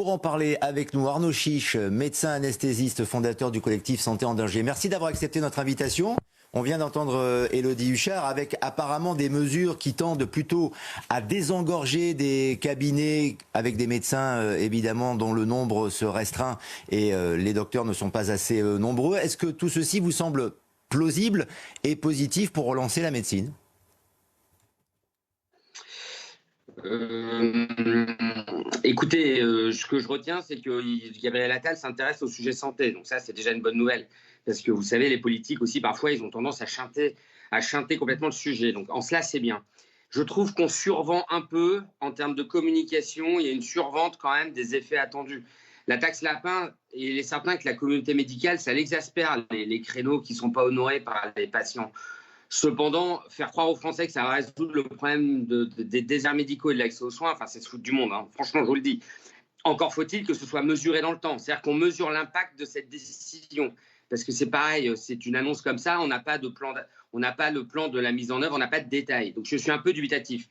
Pour en parler avec nous, Arnaud Chiche, médecin anesthésiste, fondateur du collectif Santé en danger. Merci d'avoir accepté notre invitation. On vient d'entendre Élodie Huchard avec apparemment des mesures qui tendent plutôt à désengorger des cabinets avec des médecins évidemment dont le nombre se restreint et les docteurs ne sont pas assez nombreux. Est-ce que tout ceci vous semble plausible et positif pour relancer la médecine ? Écoutez, ce que je retiens, c'est que Gabriel Attal s'intéresse au sujet santé. Donc ça, c'est déjà une bonne nouvelle. Parce que vous savez, les politiques aussi, parfois, ils ont tendance à chanter complètement le sujet. Donc en cela, c'est bien. Je trouve qu'on survend un peu en termes de communication. Il y a une survente quand même des effets attendus. La taxe lapin, il est certain que la communauté médicale, ça l'exaspère, les créneaux qui ne sont pas honorés par les patients. Cependant, faire croire aux Français que ça va résoudre le problème des déserts médicaux et de l'accès aux soins, enfin, c'est se foutre du monde, hein. Franchement, je vous le dis. Encore faut-il que ce soit mesuré dans le temps. C'est-à-dire qu'on mesure l'impact de cette décision. Parce que c'est pareil, c'est une annonce comme ça, on n'a pas le plan de la mise en œuvre, on n'a pas de détails. Donc je suis un peu dubitatif.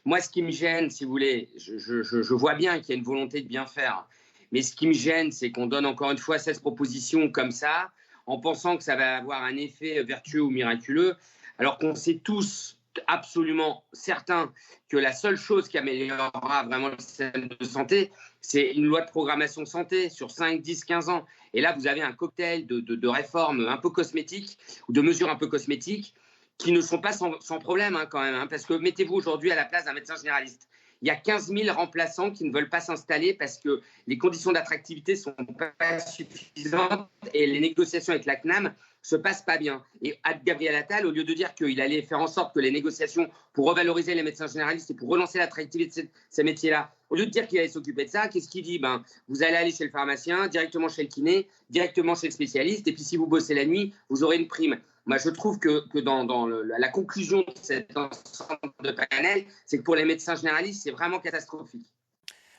Moi, ce qui me gêne, si vous voulez, je vois bien qu'il y a une volonté de bien faire. Mais ce qui me gêne, c'est qu'on donne encore une fois 16 propositions comme ça, en pensant que ça va avoir un effet vertueux ou miraculeux, alors qu'on sait tous absolument certains que la seule chose qui améliorera vraiment le système de santé, c'est une loi de programmation santé sur 5, 10, 15 ans. Et là, vous avez un cocktail de réformes un peu cosmétiques ou de mesures un peu cosmétiques qui ne sont pas sans problème quand même. Parce que mettez-vous aujourd'hui à la place d'un médecin généraliste. Il y a 15 000 remplaçants qui ne veulent pas s'installer parce que les conditions d'attractivité ne sont pas suffisantes et les négociations avec la CNAM se passent pas bien. Et Gabriel Attal, au lieu de dire qu'il allait faire en sorte que les négociations pour revaloriser les médecins généralistes et pour relancer l'attractivité de ces métiers-là, au lieu de dire qu'il allait s'occuper de ça, qu'est-ce qu'il dit ? Vous allez aller chez le pharmacien, directement chez le kiné, directement chez le spécialiste, et puis si vous bossez la nuit, vous aurez une prime. Moi, je trouve que dans la conclusion de cet ensemble de panel, c'est que pour les médecins généralistes, c'est vraiment catastrophique.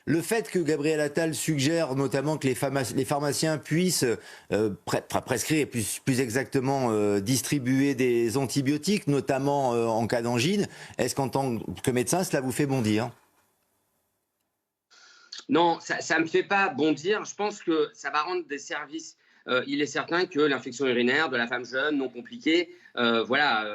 Le fait que Gabriel Attal suggère notamment que les pharmaciens puissent prescrire, plus exactement distribuer des antibiotiques, notamment en cas d'angine, est-ce qu'en tant que médecin, cela vous fait bondir ? Non, ça ne me fait pas bondir. Je pense que ça va rendre des services. Il est certain que l'infection urinaire de la femme jeune, non compliquée, il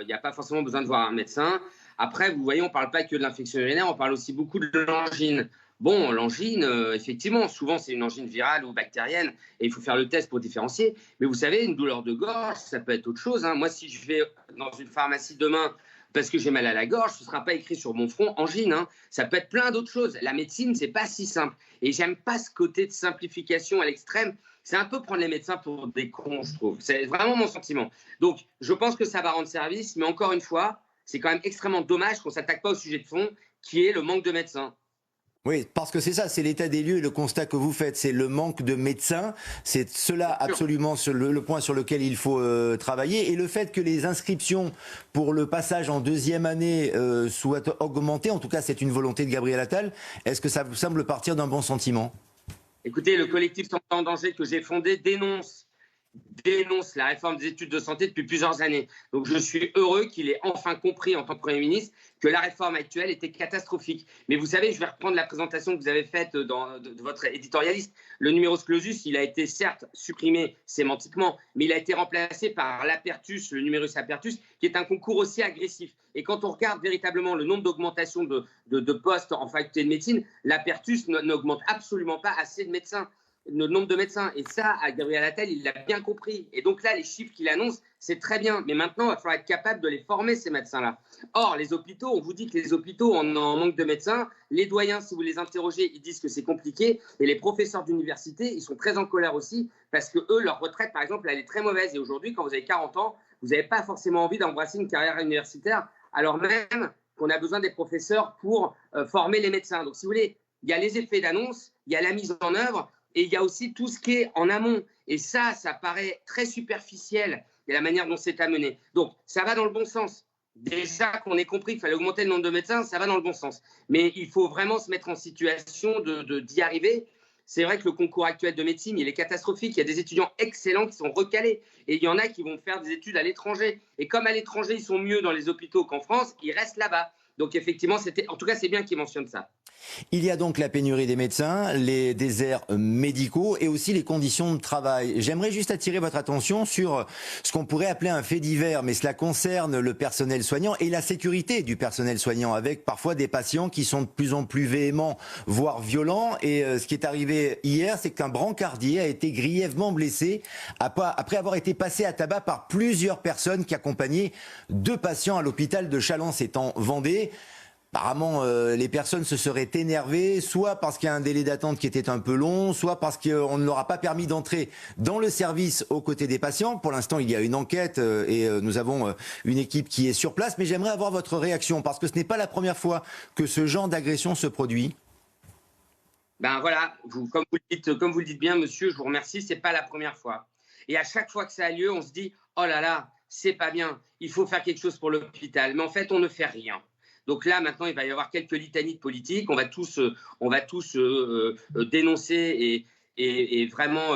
n'y a pas forcément besoin de voir un médecin. Après, vous voyez, on ne parle pas que de l'infection urinaire, on parle aussi beaucoup de l'angine. Bon, l'angine, effectivement, souvent c'est une angine virale ou bactérienne et il faut faire le test pour différencier. Mais vous savez, une douleur de gorge, ça peut être autre chose. Moi, si je vais dans une pharmacie demain parce que j'ai mal à la gorge, ce ne sera pas écrit sur mon front angine. Ça peut être plein d'autres choses. La médecine, ce n'est pas si simple. Et j'aime pas ce côté de simplification à l'extrême. C'est un peu prendre les médecins pour des cons, je trouve. C'est vraiment mon sentiment. Donc, je pense que ça va rendre service, mais encore une fois, c'est quand même extrêmement dommage qu'on ne s'attaque pas au sujet de fond, qui est le manque de médecins. Oui, parce que c'est ça, c'est l'état des lieux et le constat que vous faites, c'est le manque de médecins, c'est cela absolument le point sur lequel il faut travailler, et le fait que les inscriptions pour le passage en deuxième année soient augmentées, en tout cas c'est une volonté de Gabriel Attal, est-ce que ça vous semble partir d'un bon sentiment ? Écoutez, le collectif Santé en danger que j'ai fondé dénonce la réforme des études de santé depuis plusieurs années. Donc je suis heureux qu'il ait enfin compris en tant que Premier ministre que la réforme actuelle était catastrophique. Mais vous savez, je vais reprendre la présentation que vous avez faite de votre éditorialiste. Le numerus clausus, il a été certes supprimé sémantiquement, mais il a été remplacé par l'apertus, le numerus apertus, qui est un concours aussi agressif. Et quand on regarde véritablement le nombre d'augmentations de postes en faculté de médecine, l'apertus n'augmente absolument pas assez de médecins. Le nombre de médecins. Et ça, à Gabriel Attal, il l'a bien compris. Et donc là, les chiffres qu'il annonce, c'est très bien. Mais maintenant, il va falloir être capable de les former, ces médecins-là. Or, les hôpitaux, on vous dit que les hôpitaux en manque de médecins. Les doyens, si vous les interrogez, ils disent que c'est compliqué. Et les professeurs d'université, ils sont très en colère aussi parce que eux, leur retraite, par exemple, elle est très mauvaise. Et aujourd'hui, quand vous avez 40 ans, vous n'avez pas forcément envie d'embrasser une carrière universitaire, alors même qu'on a besoin des professeurs pour former les médecins. Donc, si vous voulez, il y a les effets d'annonce, il y a la mise en œuvre. Et il y a aussi tout ce qui est en amont. Et ça paraît très superficiel, et la manière dont c'est amené. Donc, ça va dans le bon sens. Déjà qu'on ait compris qu'il fallait augmenter le nombre de médecins, ça va dans le bon sens. Mais il faut vraiment se mettre en situation d'y arriver. C'est vrai que le concours actuel de médecine, il est catastrophique. Il y a des étudiants excellents qui sont recalés. Et il y en a qui vont faire des études à l'étranger. Et comme à l'étranger, ils sont mieux dans les hôpitaux qu'en France, ils restent là-bas. Donc effectivement, en tout cas, c'est bien qu'il mentionne ça. Il y a donc la pénurie des médecins, les déserts médicaux et aussi les conditions de travail. J'aimerais juste attirer votre attention sur ce qu'on pourrait appeler un fait divers, mais cela concerne le personnel soignant et la sécurité du personnel soignant, avec parfois des patients qui sont de plus en plus véhéments, voire violents. Et ce qui est arrivé hier, c'est qu'un brancardier a été grièvement blessé après avoir été passé à tabac par plusieurs personnes qui accompagnaient 2 patients à l'hôpital de Châlons, c'est en Vendée. Apparemment, les personnes se seraient énervées, soit parce qu'il y a un délai d'attente qui était un peu long, soit parce qu'on ne leur a pas permis d'entrer dans le service aux côtés des patients. Pour l'instant, il y a une enquête et nous avons une équipe qui est sur place. Mais j'aimerais avoir votre réaction, parce que ce n'est pas la première fois que ce genre d'agression se produit. Ben voilà, comme vous le dites bien, monsieur, je vous remercie, c'est pas la première fois. Et à chaque fois que ça a lieu, on se dit, oh là là, c'est pas bien, il faut faire quelque chose pour l'hôpital. Mais en fait, on ne fait rien. Donc là, maintenant, il va y avoir quelques litanies de politique. On va tous dénoncer et vraiment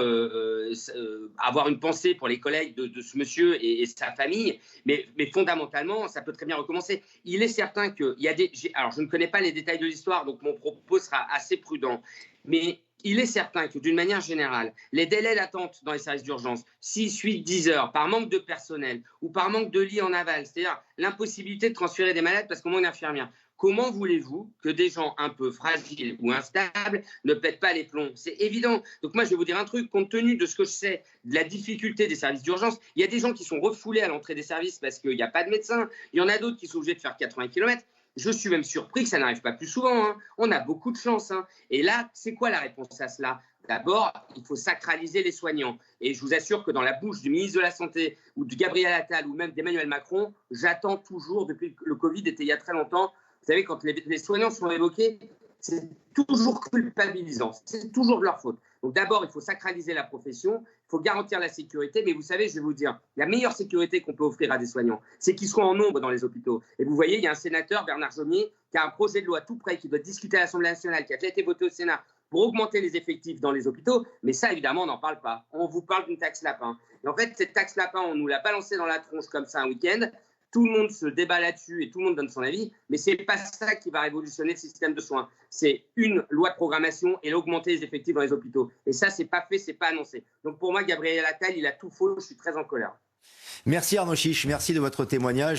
avoir une pensée pour les collègues de ce monsieur et sa famille. Mais fondamentalement, ça peut très bien recommencer. Il est certain qu'il y a des... Alors, je ne connais pas les détails de l'histoire, donc mon propos sera assez prudent. Mais il est certain que d'une manière générale, les délais d'attente dans les services d'urgence, 6, 8, 10 heures, par manque de personnel ou par manque de lits en aval, c'est-à-dire l'impossibilité de transférer des malades parce qu'on manque d'infirmières, comment voulez-vous que des gens un peu fragiles ou instables ne pètent pas les plombs? C'est évident. Donc moi, je vais vous dire un truc, compte tenu de ce que je sais, de la difficulté des services d'urgence, il y a des gens qui sont refoulés à l'entrée des services parce qu'il n'y a pas de médecin. Il y en a d'autres qui sont obligés de faire 80 km. Je suis même surpris que ça n'arrive pas plus souvent. Hein. On a beaucoup de chance. Hein. Et là, c'est quoi la réponse à cela? D'abord, il faut sacraliser les soignants. Et je vous assure que dans la bouche du ministre de la Santé ou de Gabriel Attal ou même d'Emmanuel Macron, j'attends toujours, depuis que le Covid était il y a très longtemps, vous savez, quand les soignants sont évoqués, c'est toujours culpabilisant, c'est toujours de leur faute. Donc d'abord, il faut sacraliser la profession, il faut garantir la sécurité, mais vous savez, je vais vous dire, la meilleure sécurité qu'on peut offrir à des soignants, c'est qu'ils soient en nombre dans les hôpitaux. Et vous voyez, il y a un sénateur, Bernard Jomier, qui a un projet de loi tout prêt, qui doit discuter à l'Assemblée nationale, qui a déjà été voté au Sénat, pour augmenter les effectifs dans les hôpitaux, mais ça, évidemment, on n'en parle pas. On vous parle d'une taxe lapin. Et en fait, cette taxe lapin, on nous l'a balancée dans la tronche comme ça un week-end. Tout le monde se débat là-dessus et tout le monde donne son avis, mais ce n'est pas ça qui va révolutionner le système de soins. C'est une loi de programmation et augmenter les effectifs dans les hôpitaux. Et ça, ce n'est pas fait, ce n'est pas annoncé. Donc pour moi, Gabriel Attal, il a tout faux, je suis très en colère. Merci Arnaud Chiche, merci de votre témoignage.